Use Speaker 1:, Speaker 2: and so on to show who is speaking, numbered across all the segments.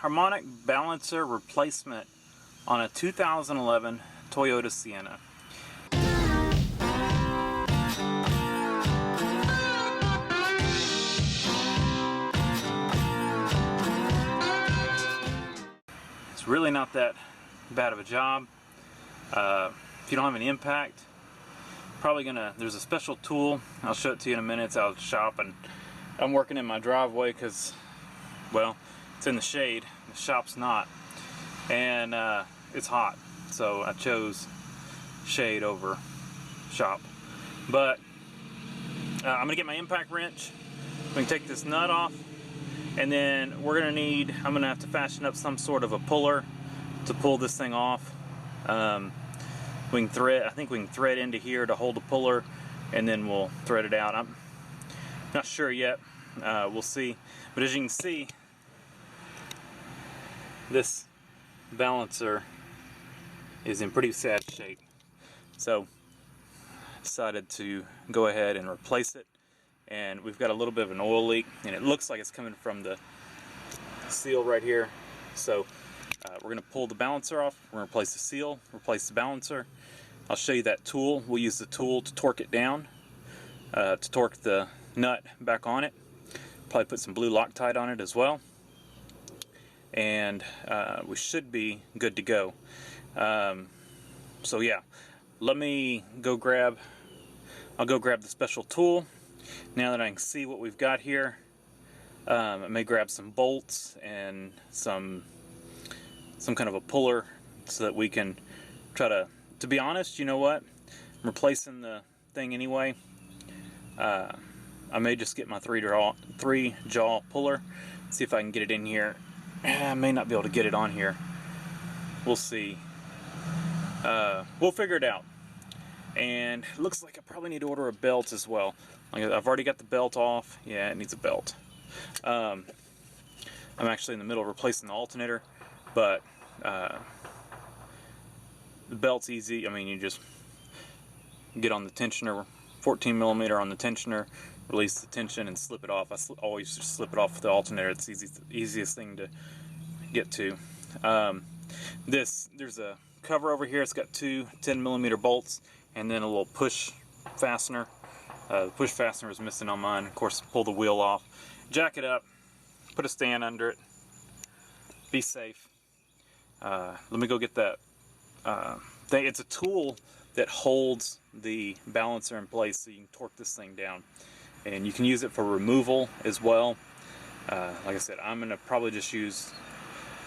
Speaker 1: harmonic balancer replacement on a 2011 Toyota Sienna. It's really not that bad of a job. If you don't have any impact, probably gonna, there's a special tool, I'll show it to you in a minute. It's out of the shop, and I'm working in my driveway because, well, it's in the shade, the shop's not, and it's hot, so I chose shade over shop. But I'm gonna get my impact wrench, we can take this nut off, and then we're gonna need, I'm gonna have to fashion up some sort of a puller to pull this thing off. We can thread, I think we can thread into here to hold the puller, and then we'll thread it out. I'm not sure yet, we'll see. But as you can see, this balancer is in pretty sad shape. So I decided to go ahead and replace it. And we've got a little bit of an oil leak, and it looks like it's coming from the seal right here. So we're going to pull the balancer off, we're going to replace the seal, replace the balancer. I'll show you that tool. We'll use the tool to torque it down, to torque the nut back on it. Probably put some blue Loctite on it as well. And we should be good to go. So yeah, let me go grab, I'll go grab the special tool. Now that I can see what we've got here, I may grab some bolts and some kind of a puller so that we can try to be honest, you know what, I'm replacing the thing anyway. I may just get my three jaw puller, see if I can get it in here. I may not be able to get it on here, we'll see. We'll figure it out. And it looks like I probably need to order a belt as well. I've already got the belt off. Yeah, it needs a belt. I'm actually in the middle of replacing the alternator, but the belt's easy. I mean, you just get on the tensioner, 14 millimeter on the tensioner, release the tension and slip it off. I always just slip it off with the alternator. It's the easiest thing to get to. There's a cover over here. It's got two 10 millimeter bolts and then a little push fastener. The push fastener is missing on mine. Of course, pull the wheel off, jack it up, put a stand under it, be safe. Let me go get that thing. It's a tool that holds the balancer in place so you can torque this thing down, and you can use it for removal as well. Like I said, I'm gonna probably just use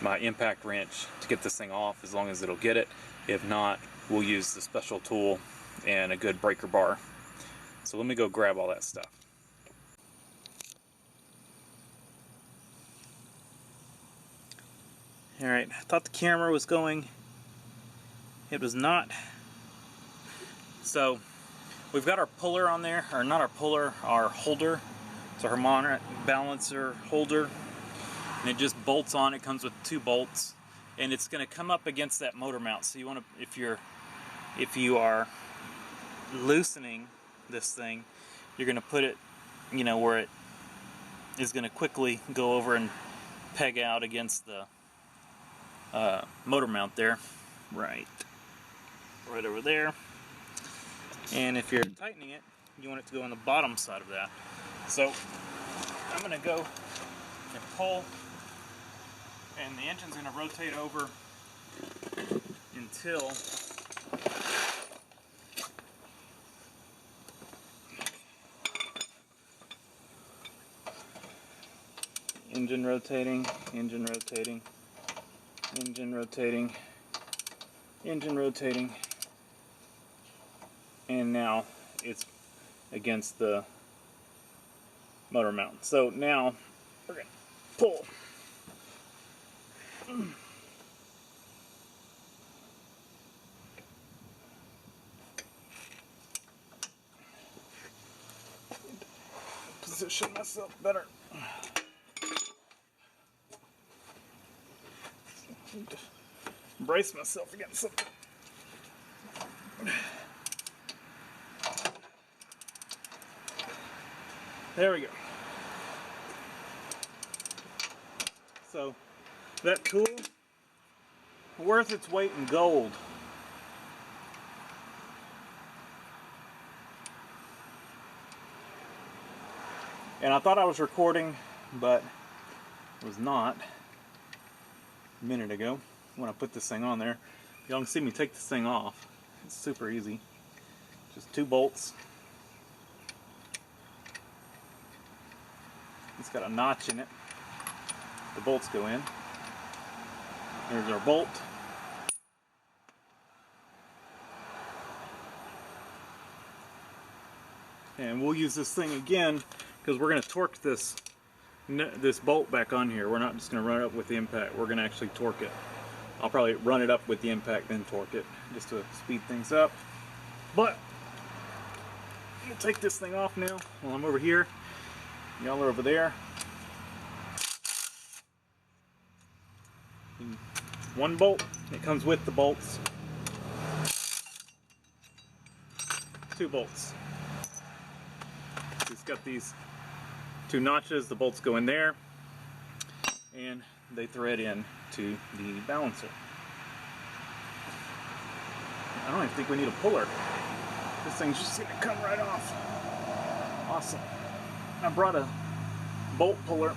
Speaker 1: my impact wrench to get this thing off, as long as it'll get it. If not, we'll use the special tool and a good breaker bar. So let me go grab all that stuff. Alright, I thought the camera was going. It was not. So we've got our puller on there, or not our puller, our holder. It's a harmonic balancer holder, and it just bolts on. It comes with two bolts, and it's going to come up against that motor mount. So you want to, if you are loosening this thing, you're going to put it, you know, where it is going to quickly go over and peg out against the motor mount there, right over there. And if you're tightening it, you want it to go on the bottom side of that. So I'm going to go and pull, and the engine's going to rotate over until engine rotating, engine rotating, engine rotating, engine rotating, and now it's against the motor mount. So now we're going to pull. Position myself better. Brace myself against something. There we go. So That tool, worth its weight in gold. And I thought I was recording, but it was not a minute ago when I put this thing on there. Y'all can see me take this thing off. It's super easy. Just 2 bolts. It's got a notch in it. The bolts go in. There's our bolt. And we'll use this thing again because we're going to torque this bolt back on here. We're not just going to run it up with the impact. We're going to actually torque it. I'll probably run it up with the impact, then torque it, just to speed things up. But I'm going to take this thing off now while I'm over here. Y'all are over there. One bolt. It comes with the bolts. 2 bolts. It's got these 2 notches. The bolts go in there, and they thread in to the balancer. I don't even think we need a puller. This thing's just gonna come right off. Awesome. I brought a bolt puller.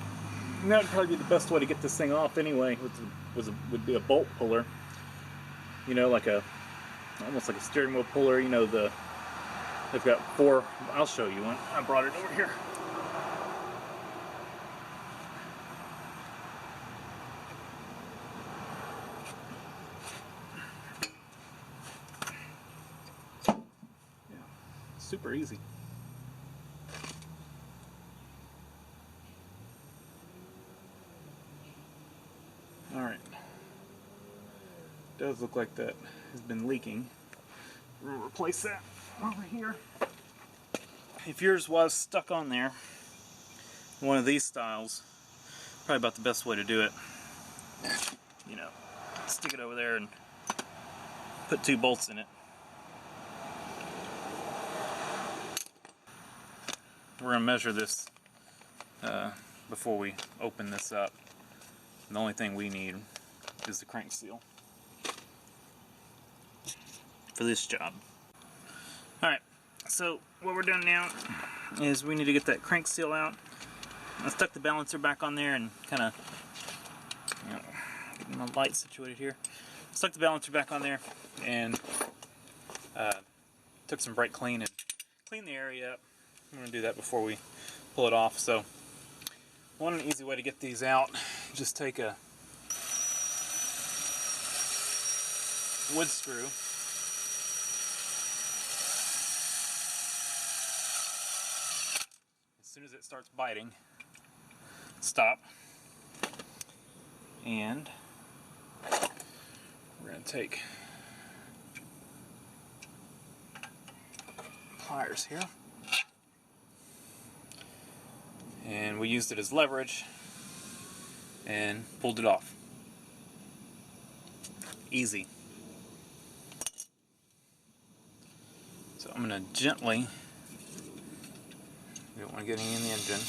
Speaker 1: And that would probably be the best way to get this thing off anyway. Would be a bolt puller. You know, like almost like a steering wheel puller. You know, they've got 4. I'll show you one. I brought it over here. Super easy. Alright. Does look like that has been leaking. We're going to replace that over here. If yours was stuck on there, one of these styles, probably about the best way to do it. You know, stick it over there and put 2 bolts in it. We're going to measure this before we open this up. The only thing we need is the crank seal for this job. Alright, so what we're doing now is we need to get that crank seal out. I stuck the balancer back on there and kind of, you know, getting my light situated here. Stuck the balancer back on there and took some brake clean and cleaned the area up. I'm going to do that before we pull it off. So one easy way to get these out, just take a wood screw, as soon as it starts biting, stop, and we're going to take pliers here. And we used it as leverage and pulled it off. Easy. So I'm going to gently, we don't want to get any in the engine.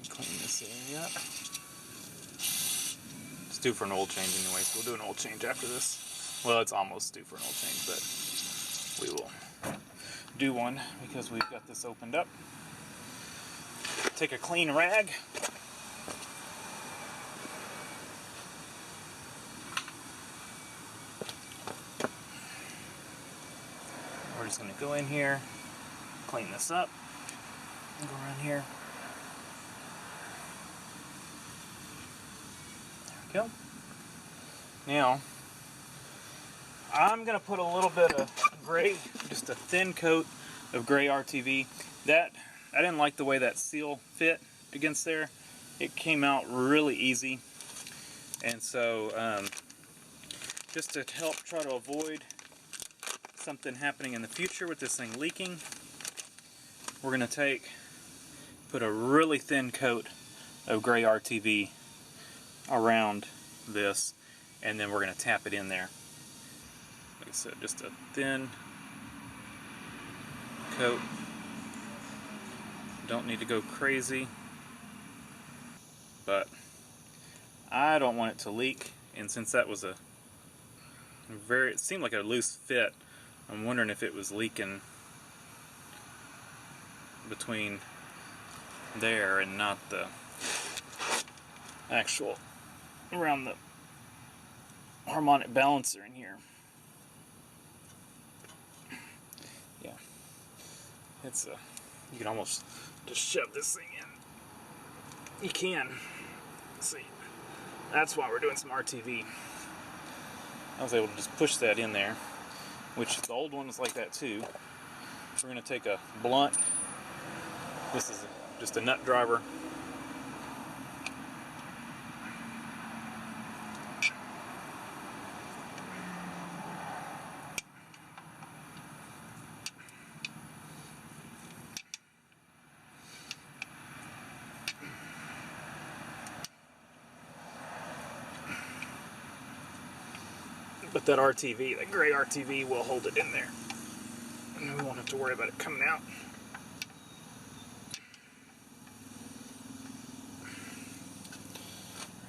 Speaker 1: Clean this area up. It's due for an oil change anyway, so we'll do an oil change after this. Well, it's almost due for an oil change, but we will do one because we've got this opened up. Take a clean rag. We're just going to go in here, clean this up, and go around here. There we go. Now, I'm going to put a little bit of gray, just a thin coat of gray RTV. I didn't like the way that seal fit against there. It came out really easy. And so, just to help try to avoid something happening in the future with this thing leaking, we're going to put a really thin coat of gray RTV around this, and then we're going to tap it in there. Like I said, just a thin coat. Don't need to go crazy, but I don't want it to leak, and since that was a it seemed like a loose fit, I'm wondering if it was leaking between there and not the actual around the harmonic balancer in here. Yeah, it's a, you can almost just shove this thing in. You can. See, that's why we're doing some RTV. I was able to just push that in there, which the old one was like that too. We're going to take a blunt. This is just a nut driver. But that RTV, that gray RTV, will hold it in there. And we won't have to worry about it coming out.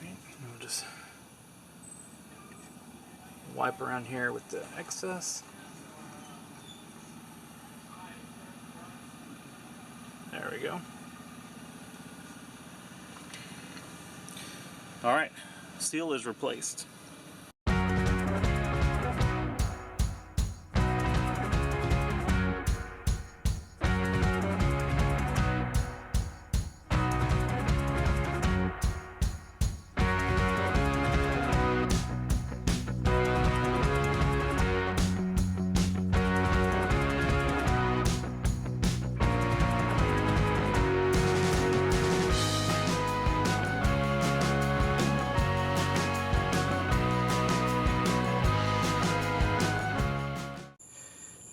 Speaker 1: Right, we'll just wipe around here with the excess. There we go. Alright, seal is replaced.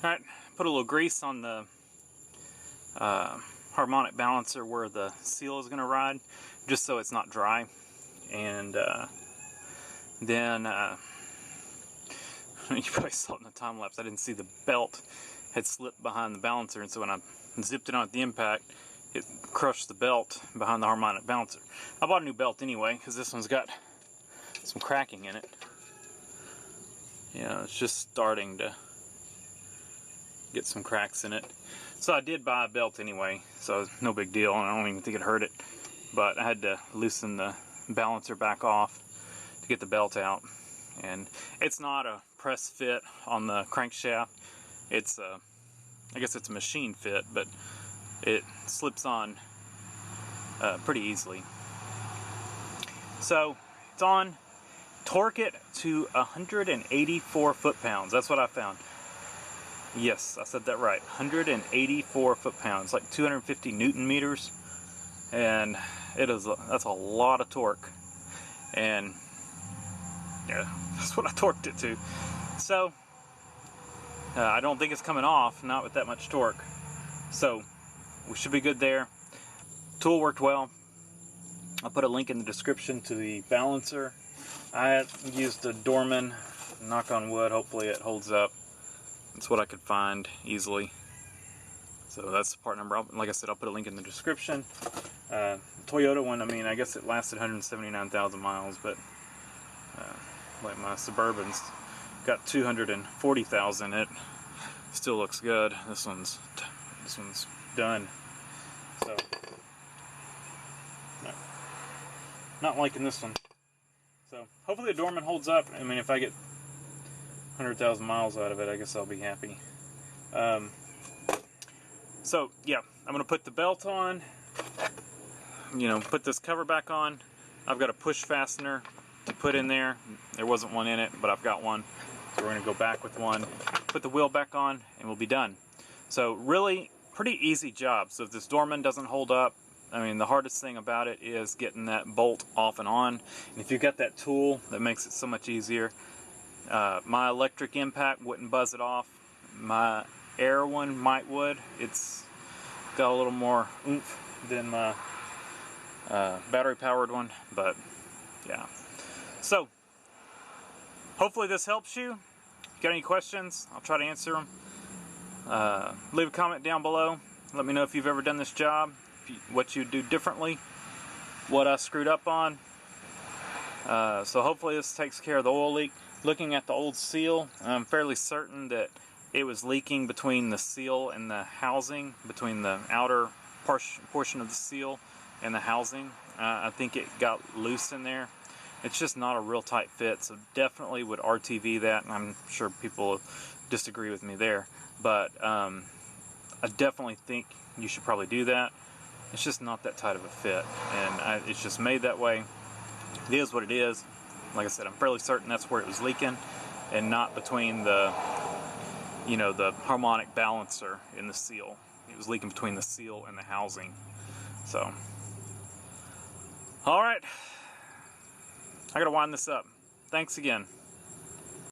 Speaker 1: Alright, put a little grease on the harmonic balancer where the seal is going to ride, just so it's not dry. And then you probably saw it in the time lapse, I didn't see the belt had slipped behind the balancer, and so when I zipped it on at the impact, it crushed the belt behind the harmonic balancer. I bought a new belt anyway, because this one's got some cracking in it. Yeah, it's just starting to get some cracks in it. So I did buy a belt anyway, so no big deal, and I don't even think it hurt it. But I had to loosen the balancer back off to get the belt out. And it's not a press fit on the crankshaft. It's a, I guess it's a machine fit, but it slips on pretty easily. So it's on. Torque it to 184 foot-pounds. That's what I found. Yes, I said that right. 184 foot-pounds, like 250 Newton meters, and that's a lot of torque. And yeah, that's what I torqued it to. So I don't think it's coming off, not with that much torque. So we should be good there. Tool worked well. I'll put a link in the description to the balancer. I used a Dorman. Knock on wood, hopefully it holds up. That's what I could find easily. So that's the part number. Like I said, I'll put a link in the description. Toyota one, I mean, I guess it lasted 179,000 miles, but like my Suburban's got 240,000. It still looks good. This one's done. So not liking this one. So hopefully the Dorman holds up. I mean, if I get 100,000 miles out of it, I guess I'll be happy. So yeah, I'm gonna put the belt on, put this cover back on. I've got a push fastener to put in there. There wasn't one in it, but I've got one, so we're gonna go back with one, put the wheel back on, and we'll be done. So really pretty easy job. So if this Dorman doesn't hold up, I mean, the hardest thing about it is getting that bolt off and on, and if you've got that tool, that makes it so much easier. My electric impact wouldn't buzz it off. My air one would. It's got a little more oomph than my battery powered one, but yeah. So hopefully this helps you. If you got any questions, I'll try to answer them. Leave a comment down below. Let me know if you've ever done this job, what you do differently, what I screwed up on. So hopefully this takes care of the oil leak. Looking at the old seal, I'm fairly certain that it was leaking between the seal and the housing, between the outer portion of the seal and the housing. I think it got loose in there. It's just not a real tight fit, so definitely would RTV that, and I'm sure people disagree with me there, but I definitely think you should probably do that. It's just not that tight of a fit, and it's just made that way. It is what it is. Like I said, I'm fairly certain that's where it was leaking, and not between the, you know, the harmonic balancer in the seal. It was leaking between the seal and the housing. So, all right, I gotta wind this up. Thanks again.